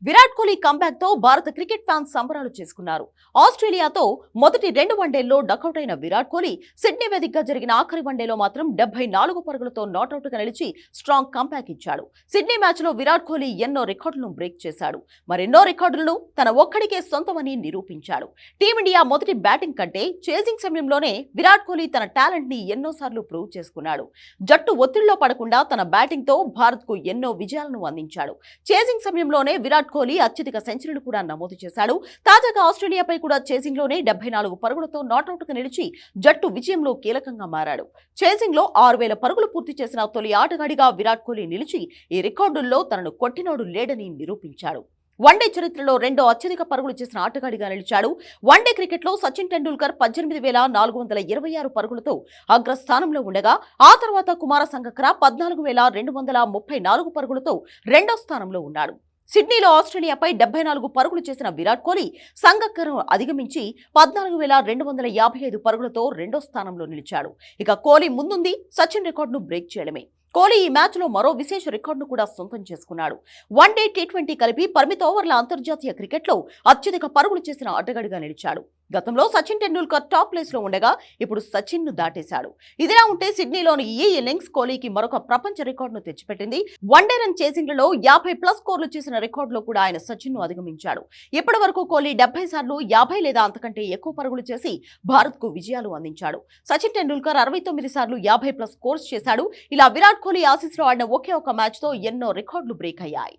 Virat Kohli comeback తో భారత cricket fans సంబరాలు చేసుకున్నారు. ఆస్ట్రేలియాతో మొదటి 2 వన్డేల్లో డకౌట్ అయిన విరాట్ కోహ్లీ సిడ్నీ వేదికగా జరిగిన ఆఖరి వన్డేలో మాత్రం 74 పరుగులతో నాట్అవుట్ గా నిలిచి స్ట్రాంగ్ కంబ్యాక్ ఇచ్చాడు. సిడ్నీ మ్యాచ్ లో విరాట్ కోహ్లీ ఎన్నో రికార్డులను బ్రేక్ చేశాడు. మరెన్నో రికార్డులను తన ఒక్కడికే సొంతమని నిరూపించాడు. టీమిండియా మొదటి బ్యాటింగ్ కంటే చేసింగ్ సమయంలోనే విరాట్ కోహ్లీ తన టాలెంట్ ని ఎన్నోసార్లు ప్రూవ్ చేసుకున్నాడు. జట్టు ఒత్తిడిలో పడకుండా తన బ్యాటింగ్ తో భారత్ కు ఎన్నో విజయాలను అందించాడు. చేసింగ్ సమయంలోనే విరాట్ కోహ్లీ అత్యధిక సెంచరీలు కూడా నమోదు చేశాడు. తాజాగా ఆస్ట్రేలియాపై కూడా చేసింగ్ లోనే 74 పరుగులతో నాట్అవుట్ గా నిలిచి జట్టు విజయంలో కీలకంగా మారాడు. చేసింగ్ లో 6000 పరుగులు పూర్తి చేసిన తొలి ఆటగాడిగా విరాట్ కోహ్లీ నిలిచి ఈ రికార్డుల్లో తనను కొట్టినోడు లేడని నిరూపించాడు. వన్డే చరిత్రలో రెండో అత్యధిక పరుగులు చేసిన ఆటగాడిగా నిలిచాడు. వన్డే క్రికెట్లో సచిన్ టెండూల్కర్ 18,426 పరుగులతో అగ్రస్థానంలో ఉండగా ఆ తర్వాత కుమార సంగక్కర 14,234 పరుగులతో రెండో స్థానంలో ఉన్నాడు. సిడ్నీలో ఆస్ట్రేలియాపై 74 పరుగులు చేసిన విరాట్ కోహ్లీ సంగక్కర్ను అధిగమించి 14,255 పరుగులతో రెండో స్థానంలో నిలిచాడు. ఇక కోహ్లీ ముందుంది సచిన్ రికార్డును బ్రేక్ చేయడమే. కోహ్లీ ఈ మ్యాచ్ లో మరో విశేష రికార్డును కూడా సొంతం చేసుకున్నాడు. వన్డే టీ20 కలిపి పరిమిత ఓవర్ల అంతర్జాతీయ క్రికెట్లో అత్యధిక పరుగులు చేసిన ఆటగాడిగా నిలిచాడు. గతంలో సచిన్ టెండూల్కర్ టాప్ ప్లేస్ లో ఉండగా ఇప్పుడు సచిన్ ను దాటేశాడు. ఇదిలా ఉంటే సిడ్నీలోని ఈ ఇన్నింగ్స్ కోహ్లీకి మరొక ప్రపంచ రికార్డును తెచ్చిపెట్టింది. వన్డే రన్ చేసింగ్లలో 50+ స్కోర్లు చేసిన రికార్డులో కూడా ఆయన సచిన్ ను అధిగమించాడు. ఇప్పటి వరకు కోహ్లీ 70 సార్లు 50 లేదా అంతకంటే ఎక్కువ పరుగులు చేసి భారత్ కు విజయాలు అందించాడు. సచిన్ టెండూల్కర్ 69 సార్లు 50+ స్కోర్స్ చేశాడు. ఇలా విరాట్ కోహ్లీ ఆసీస్ లో ఆడిన ఒకే ఒక మ్యాచ్ తో ఎన్నో రికార్డులు బ్రేక్ అయ్యాయి.